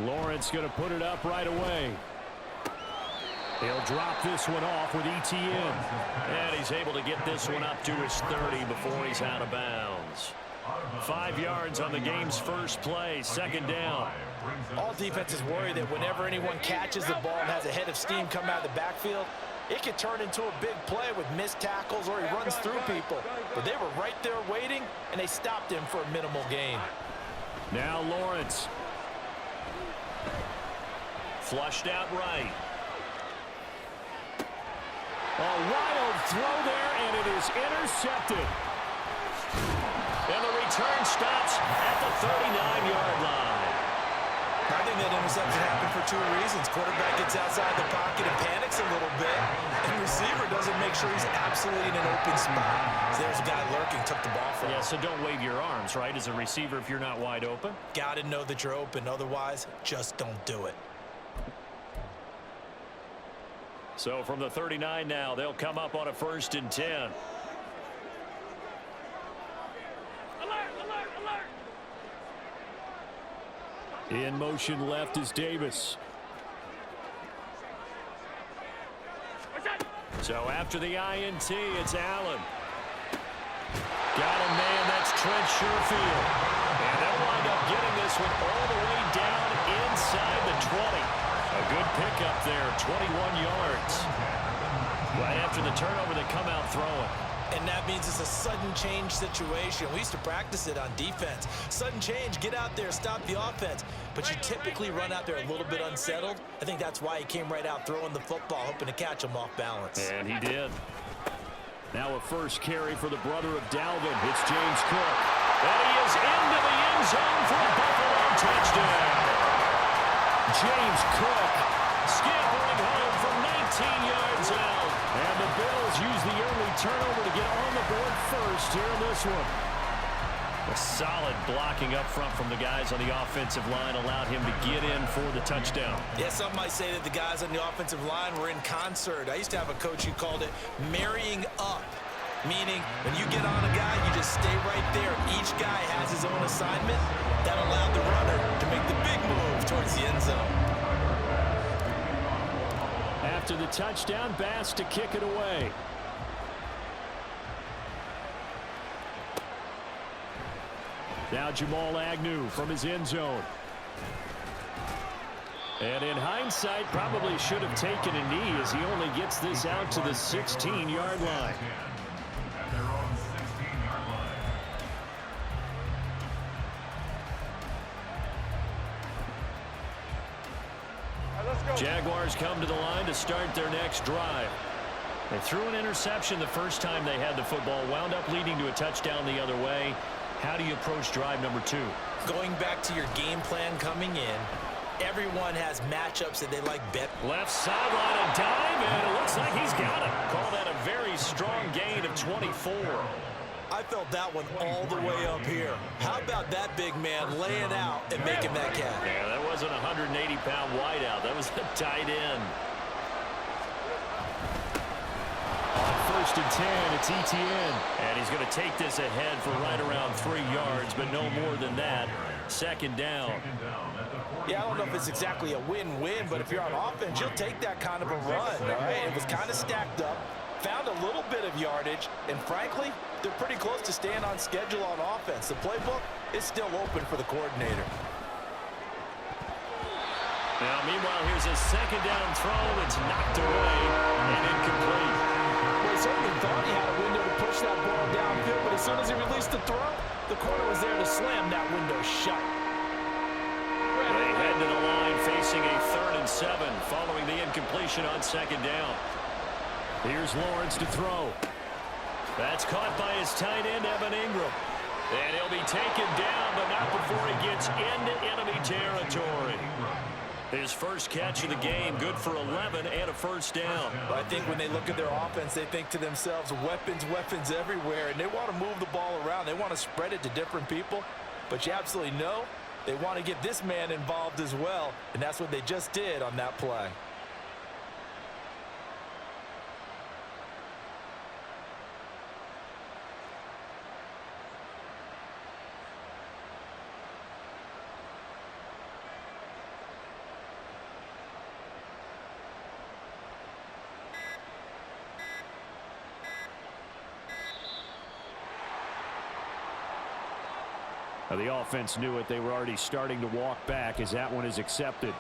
Lawrence going to put it up right away. He'll drop this one off with ETN. And he's able to get this one up to his 30 before he's out of bounds. 5 yards on the game's first play, second down. All defenses worry that whenever anyone catches the ball and has a head of steam come out of the backfield, it could turn into a big play with missed tackles or he runs through people. But they were right there waiting, and they stopped him for a minimal gain. Now Lawrence. Flushed out right. A wild throw there, and it is intercepted. And the return stops at the 39-yard line. I think that interception happened for 2 reasons. Quarterback gets outside the pocket and panics a little bit. And receiver doesn't make sure he's absolutely in an open spot. So there's a guy lurking, took the ball from him. Yeah, so don't wave your arms, right, as a receiver if you're not wide open. Got to know that you're open. Otherwise, just don't do it. So from the 39 now, they'll come up on a 1st and 10. In motion left is Davis. So after the INT, it's Allen. Got a man, that's Trent Sherfield. And they'll wind up getting this one all the way down inside the 20. A good pickup there, 21 yards. Right after the turnover, they come out throwing. And that means it's a sudden change situation. We used to practice it on defense. Sudden change, get out there, stop the offense. But you typically run out there a little bit unsettled. I think that's why he came right out throwing the football, hoping to catch him off balance. And he did. Now a first carry for the brother of Dalvin. It's James Cook. And he is into the end zone for a Buffalo touchdown. James Cook scampering home from 19 yards out. And the Bills use the early turnover to get on the board first here in this one. A solid blocking up front from the guys on the offensive line allowed him to get in for the touchdown. Yeah, some might say that the guys on the offensive line were in concert. I used to have a coach who called it marrying up, meaning when you get on a guy, you just stay right there. Each guy has his own assignment. That allowed the runner to make the big move towards the end zone. After the touchdown, Bass to kick it away. Now Jamal Agnew from his end zone. And in hindsight, probably should have taken a knee as he only gets this out to the 16-yard line. Jaguars come to the line to start their next drive. They threw an interception the first time they had the football, wound up leading to a touchdown the other way. How do you approach drive number 2? Going back to your game plan coming in, everyone has matchups that they like bet. Left sideline, a dive, and it looks like he's got it. Call that a very strong gain of 24. I felt that one all the way up here. How about that big man laying out and making that catch? Yeah, that wasn't a 180-pound wideout. That was a tight end. On 1st and 10, it's ETN. And he's going to take this ahead for right around 3 yards, but no more than that. Second down. Yeah, I don't know if it's exactly a win-win, but if you're on offense, you'll take that kind of a run, all right? It was kind of stacked up, found a little bit of yardage, and frankly, they're pretty close to staying on schedule on offense. The playbook is still open for the coordinator. Now, meanwhile, here's a second down throw. It's knocked away and incomplete. Well, he certainly thought he had a window to push that ball downfield, but as soon as he released the throw, the corner was there to slam that window shut. They head to the line facing a 3rd and 7 following the incompletion on second down. Here's Lawrence to throw. That's caught by his tight end, Evan Ingram. And he'll be taken down, but not before he gets into enemy territory. His first catch of the game, good for 11 and a first down. But I think when they look at their offense, they think to themselves, weapons, weapons everywhere, and they want to move the ball around. They want to spread it to different people, but you absolutely know they want to get this man involved as well, and that's what they just did on that play. The offense knew it. They were already starting to walk back as that one is accepted.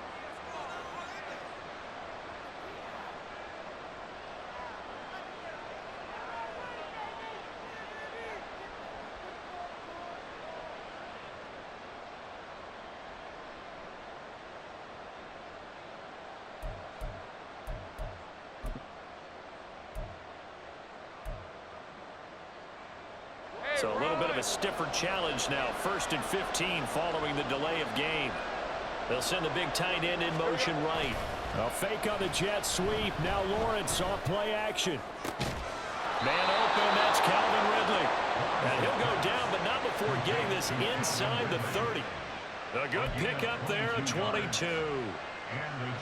So a little bit of a stiffer challenge now. 1st and 15 following the delay of game. They'll send the big tight end in motion right. A fake on the jet sweep. Now Lawrence off play action. Man open. That's Calvin Ridley. And he'll go down, but not before getting this inside the 30. A good pickup there, a 22.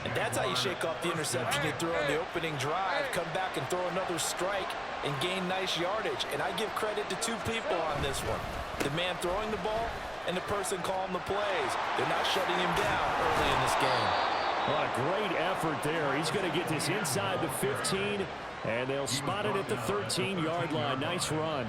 And that's how you shake off the interception you threw on the opening drive. Come back and throw another strike and gain nice yardage. And I give credit to two people on this one. The man throwing the ball and the person calling the plays. They're not shutting him down early in this game. What a great effort there. He's going to get this inside the 15, and they'll spot it at the 13-yard line. Nice run.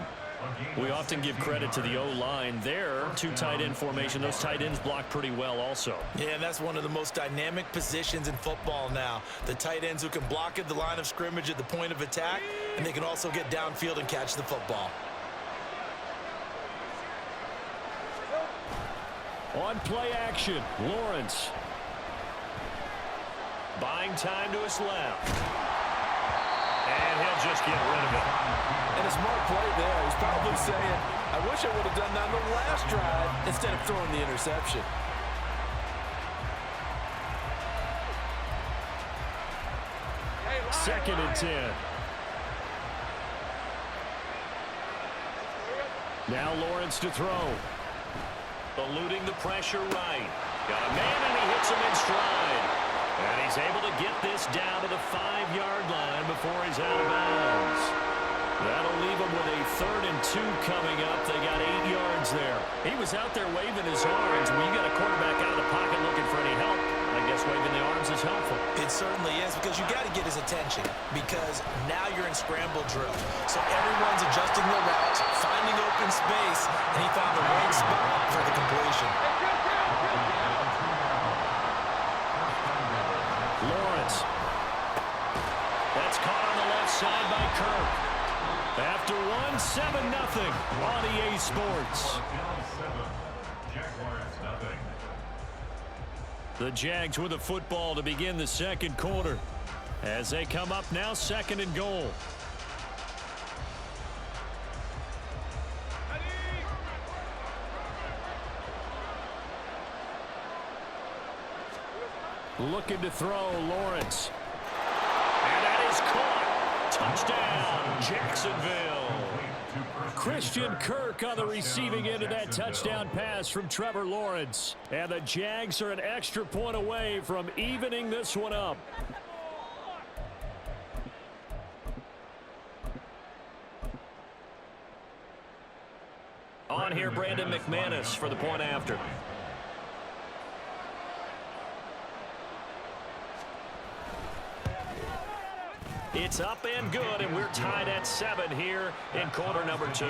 We often give credit to the O-line there. 2 tight end formation. Those tight ends block pretty well also. Yeah, and that's one of the most dynamic positions in football now. The tight ends who can block at the line of scrimmage at the point of attack, and they can also get downfield and catch the football. On play action, Lawrence. Buying time to his left. And he'll just get rid of it. And a smart play there. He's probably saying, I wish I would have done that on the last drive instead of throwing the interception. Second and 10. Now Lawrence to throw. Eluding the pressure right. Got a man and he hits him in stride. And he's able to get this down to the 5-yard line before he's out of bounds. That'll leave him with a 3rd and 2 coming up. They got 8 yards there. He was out there waving his arms. When you got a quarterback out of the pocket looking for any help, I guess waving the arms is helpful. It certainly is, because you got to get his attention, because now you're in scramble drill. So everyone's adjusting their routes, finding open space, and he found the right spot for the completion. Lawrence. That's caught on the left side by Kirk. After 1, 7-0 on EA Sports. The Jags with the football to begin the second quarter as they come up now 2nd and goal. Looking to throw, Lawrence. And that is caught. Touchdown, Jacksonville. Christian Kirk on the receiving end of that touchdown pass from Trevor Lawrence. And the Jags are an extra point away from evening this one up. On here, Brandon McManus for the point after. It's up and good, and we're tied at 7 here in quarter number 2.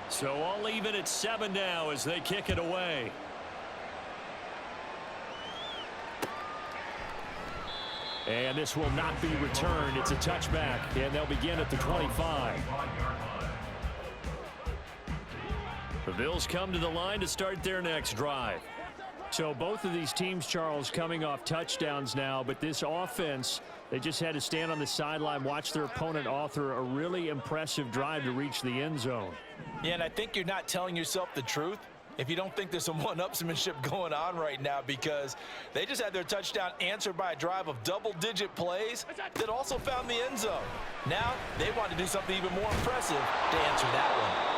So all even at 7 now as they kick it away. And this will not be returned. It's a touchback, and they'll begin at the 25. The Bills come to the line to start their next drive. So both of these teams, Charles, coming off touchdowns now, but this offense, they just had to stand on the sideline, watch their opponent author a really impressive drive to reach the end zone. Yeah, and I think you're not telling yourself the truth if you don't think there's some one-upsmanship going on right now, because they just had their touchdown answered by a drive of double-digit plays that also found the end zone. Now they want to do something even more impressive to answer that one.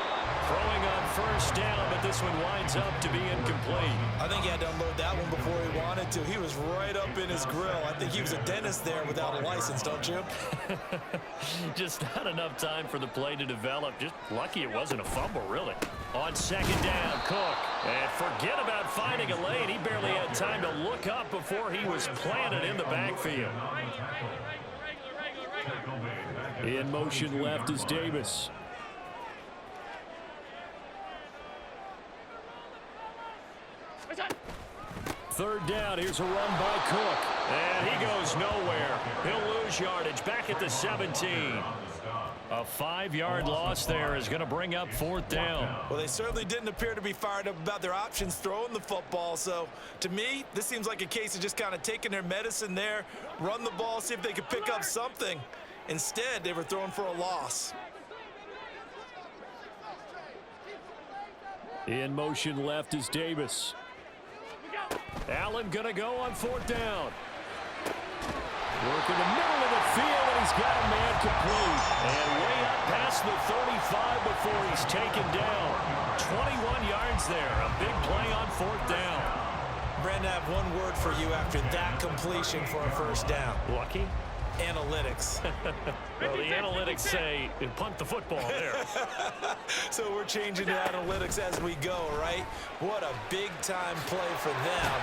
Throwing on first down, but this one winds up to be incomplete. I think he had to unload that one before he wanted to. He was right up in his grill. I think he was a dentist there without a license, don't you? Just not enough time for the play to develop. Just lucky it wasn't a fumble, really. On second down, Cook. And forget about finding a lane. He barely had time to look up before he was planted in the backfield. In motion left is Davis. Third down. Here's a run by Cook. And he goes nowhere. He'll lose yardage back at the 17. A 5-yard loss there is going to bring up fourth down. Well, they certainly didn't appear to be fired up about their options throwing the football. So, to me, this seems like a case of just kind of taking their medicine there, run the ball, see if they could pick up something. Instead, they were throwing for a loss. In motion left is Davis. Allen going to go on fourth down. Work in the middle of the field, and he's got a man complete. And way up past the 35 before he's taken down. 21 yards there. A big play on fourth down. Brandon, I have one word for you after that completion for a first down. Lucky? Analytics. Well, the analytics say punt the football there. So we're changing to analytics as we go, right? What a big-time play for them,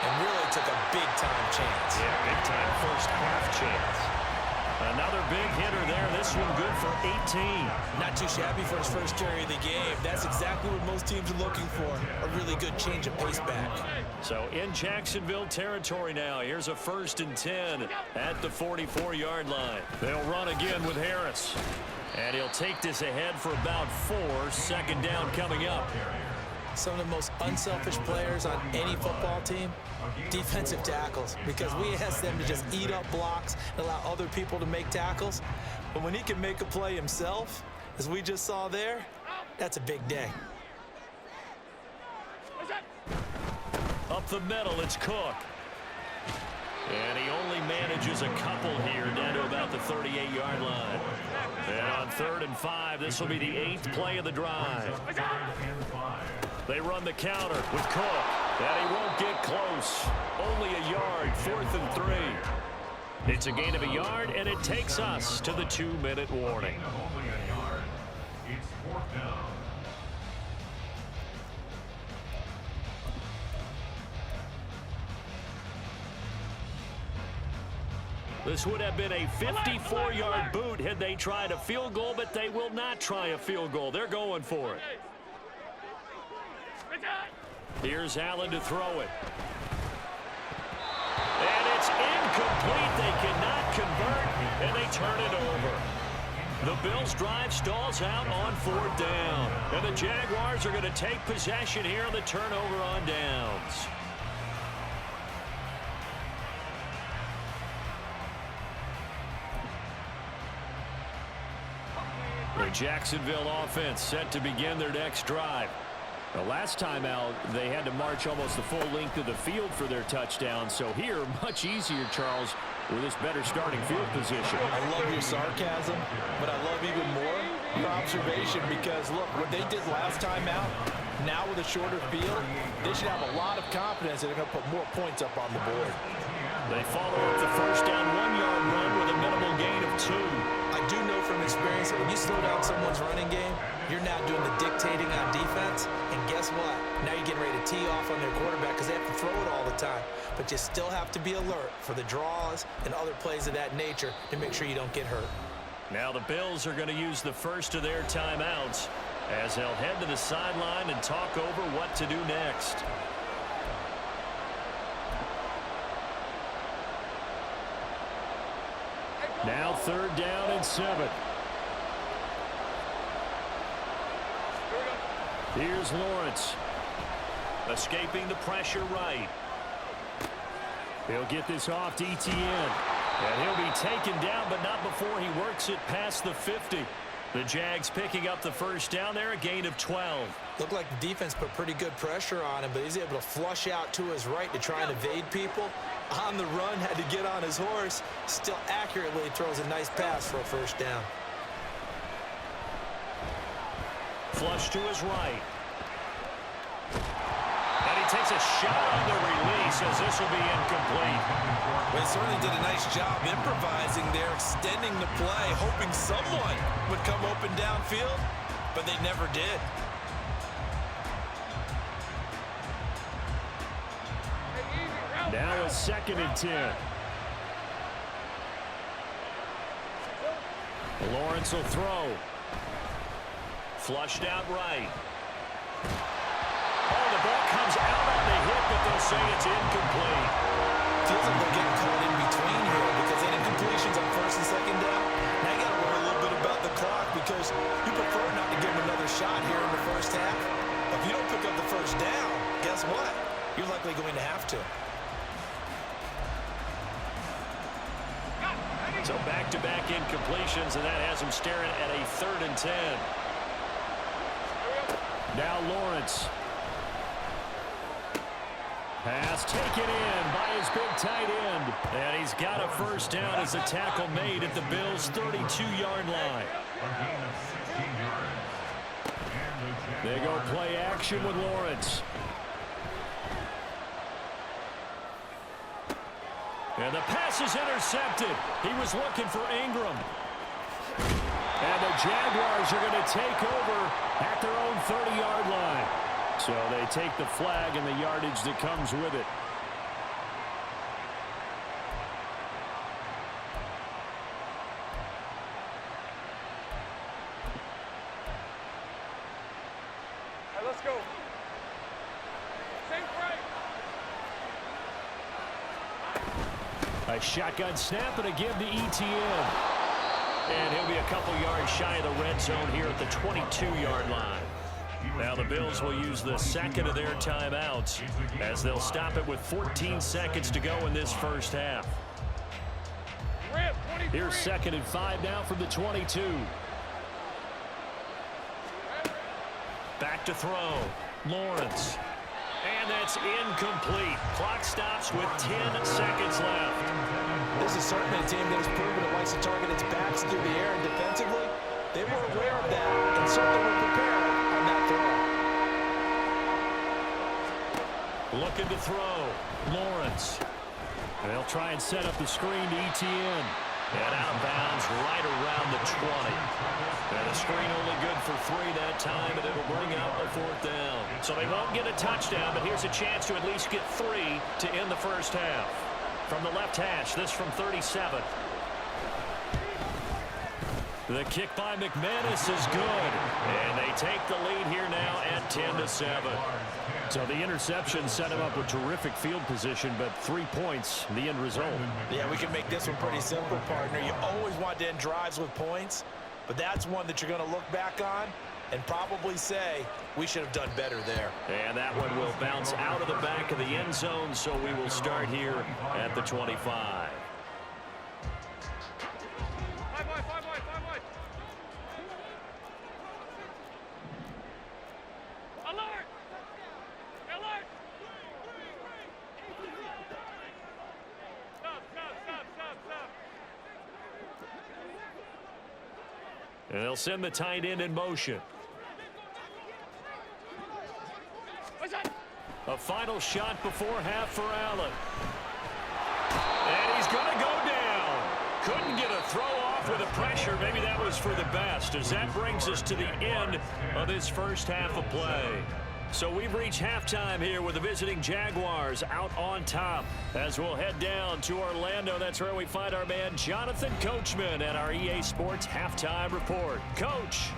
and really took a big-time chance. Yeah, big-time first half chance. Another big hitter there. This one good for 18. Not too shabby for his first carry of the game. That's exactly what most teams are looking for, a really good change of pace back. So in Jacksonville territory now. Here's a 1st and 10 at the 44-yard line. They'll run again with Harris. And he'll take this ahead for about 4. Second down coming up. Some of the most unselfish players on any football team, defensive tackles, because we ask them to just eat up blocks and allow other people to make tackles. But when he can make a play himself, as we just saw there, that's a big day. Up the middle, it's Cook. And he only manages a couple here down to about the 38-yard line. And on 3rd and 5, this will be the 8th play of the drive. They run the counter with Cook. And he won't get close. Only a yard, 4th and 3. It's a gain of a yard, and it takes us to the 2-minute warning. This would have been a 54-yard boot had they tried a field goal, but they will not try a field goal. They're going for it. Here's Allen to throw it. And it's incomplete. They cannot convert, and they turn it over. The Bills' drive stalls out on 4th down. And the Jaguars are going to take possession here on the turnover on downs. The Jacksonville offense set to begin their next drive. The last time out, they had to march almost the full length of the field for their touchdown. So here, much easier, Charles, with this better starting field position. I love your sarcasm, but I love even more your observation because, look, what they did last time out, now with a shorter field, they should have a lot of confidence that they're going to put more points up on the board. They follow up the first down 1-yard run with a minimal gain of 2. I do know from experience that when you slow down someone's running game, you're now doing the dictating on defense. And guess what? Now you're getting ready to tee off on their quarterback because they have to throw it all the time. But you still have to be alert for the draws and other plays of that nature to make sure you don't get hurt. Now the Bills are going to use the first of their timeouts as they'll head to the sideline and talk over what to do next. Now 3rd down and 7. Here's Lawrence. Escaping the pressure right. He'll get this off to Etienne. And he'll be taken down, but not before he works it past the 50. The Jags picking up the first down there, a gain of 12. Looked like the defense put pretty good pressure on him, but he's able to flush out to his right to try and evade people. On the run, had to get on his horse. Still accurately throws a nice pass for a first down. Flush to his right. And he takes a shot on the release as this will be incomplete. Well, he certainly did a nice job improvising there, extending the play, hoping someone would come open downfield, but they never did. Now a 2nd and 10. Lawrence will throw. Flushed out right. Oh, the ball comes out on the hit, but they'll say it's incomplete. Feels like they're getting caught in between here because they had incompletions on first and second down. Now you got to worry a little bit about the clock because you prefer not to give them another shot here in the first half. If you don't pick up the first down, guess what? You're likely going to have to. So back-to-back incompletions, and that has him staring at a 3rd and 10. Now Lawrence. Pass taken in by his big tight end. And he's got a first down as a tackle made at the Bills' 32-yard line. They go play action with Lawrence. And the pass is intercepted. He was looking for Ingram. And the Jaguars are going to take over at their own 30-yard line. So they take the flag and the yardage that comes with it. All right, let's go. Same frame. A shotgun snap and a give to ETN. And he'll be a couple yards shy of the red zone here at the 22-yard line. Now the Bills will use the second of their timeouts as they'll stop it with 14 seconds to go in this first half. Here's 2nd and 5 now from the 22. Back to throw. Lawrence. And that's incomplete. Clock stops with 10 seconds left. This is certainly a team that has proven it likes to target its backs through the air, and defensively, they were aware of that and certainly were prepared on that throw. Looking to throw. Lawrence. They'll try and set up the screen to ETN. And out of bounds right around the 20. And the screen only good for 3 that time, and it'll bring up a 4th down. So they won't get a touchdown, but here's a chance to at least get 3 to end the first half. From the left hash, this from 37. The kick by McManus is good. And they take the lead here now at 10-7. So the interception set him up with terrific field position, but 3 points, the end result. Yeah, we can make this one pretty simple, partner. You always want to end drives with points, but that's one that you're going to look back on and probably say, we should have done better there. And that one will bounce out of the back of the end zone, so we will start here at the 25. And they'll send the tight end in motion. A final shot before half for Allen. And he's going to go down. Couldn't get a throw off with the pressure. Maybe that was for the best, as that brings us to the end of this first half of play. So we've reached halftime here with the visiting Jaguars out on top. As we'll head down to Orlando, that's where we find our man Jonathan Coachman at our EA Sports Halftime Report. Coach.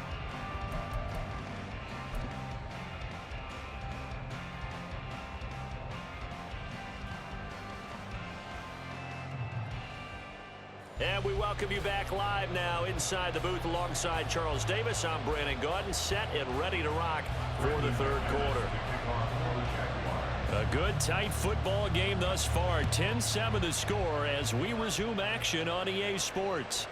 And we welcome you back live now inside the booth alongside Charles Davis. I'm Brandon Gaudin, set and ready to rock for the third quarter. A good, tight football game thus far. 10-7 the score as we resume action on EA Sports.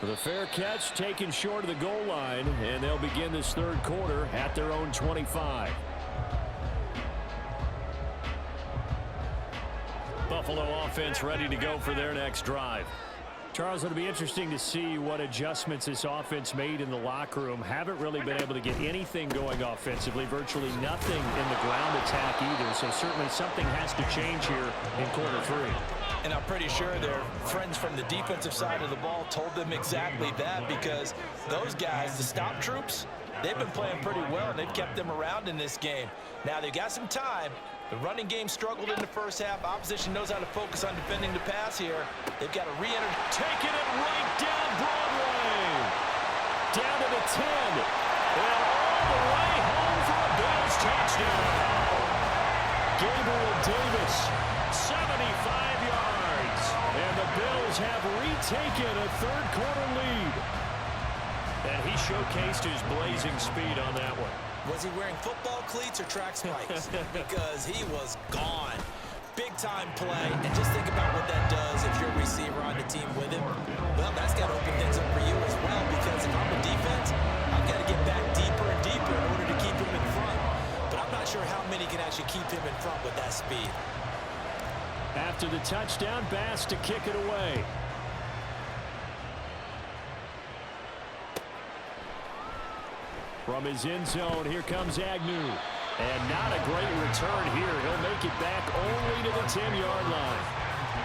The fair catch taken short of the goal line, and they'll begin this third quarter at their own 25. Buffalo offense ready to go for their next drive. Charles, it'll be interesting to see what adjustments this offense made in the locker room. Haven't really been able to get anything going offensively, virtually nothing in the ground attack either. So certainly something has to change here in quarter 3. And I'm pretty sure their friends from the defensive side of the ball told them exactly that, because those guys, the stop troops, they've been playing pretty well, and they've kept them around in this game. Now they've got some time. The running game struggled in the first half. Opposition knows how to focus on defending the pass here. They've got to re-enter. Taking it right down Broadway. Down to the 10. And all the way home for a Bills touchdown. Gabriel Davis, 75 yards. And the Bills have retaken a third-quarter lead. And he showcased his blazing speed on that one. Was he wearing football cleats or track spikes? Because he was gone. Big-time play, and just think about what that does if you're a receiver on the team with him. Well, that's got to open things up for you as well, because if I'm a defense, I've got to get back deeper and deeper in order to keep him in front. But I'm not sure how many can actually keep him in front with that speed. After the touchdown, Bass to kick it away. From his end zone, here comes Agnew. And not a great return here. He'll make it back only to the 10-yard line.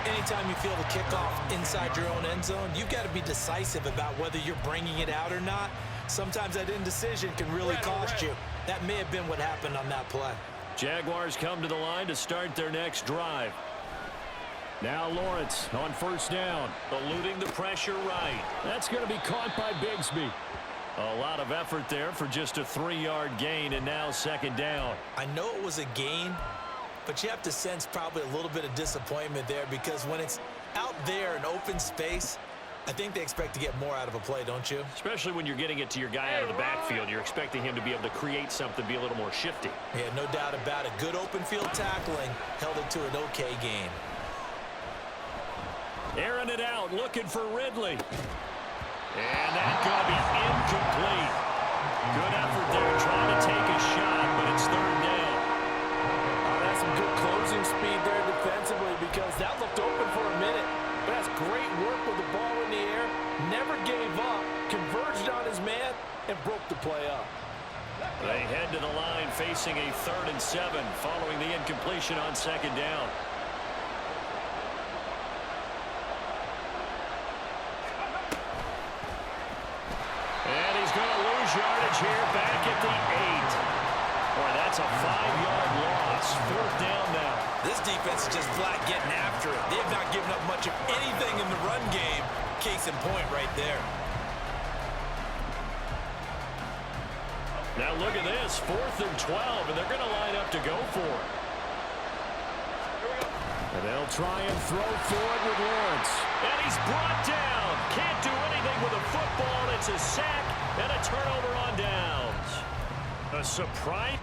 Anytime you feel the kickoff inside your own end zone, you've got to be decisive about whether you're bringing it out or not. Sometimes that indecision can really cost you. That may have been what happened on that play. Jaguars come to the line to start their next drive. Now Lawrence on first down. Eluding the pressure right. That's going to be caught by Bigsby. A lot of effort there for just a 3-yard gain, and now second down. I know it was a gain, but you have to sense probably a little bit of disappointment there, because when it's out there in open space, I think they expect to get more out of a play, don't you? Especially when you're getting it to your guy out of the backfield. You're expecting him to be able to create something, be a little more shifty. Yeah, no doubt about it. Good open field tackling held it to an okay gain. Airing it out, looking for Ridley. And that's going to be incomplete. Good effort there trying to take a shot, but it's third down. Oh, that's some good closing speed there defensively, because that looked open for a minute. But that's great work with the ball in the air. Never gave up, converged on his man, and broke the play up. They head to the line facing a 3rd and 7 following the incompletion on second down. Yardage here back at the 8. Boy, that's a 5-yard loss. 4th down now. This defense is just flat getting after it. They have not given up much of anything in the run game. Case in point right there. Now look at this. 4th and 12, and they're going to line up to go for it. And they'll try and throw for it with Lawrence. And he's brought down. Can't do anything with a football. It's a sack and a turnover on downs. A surprise.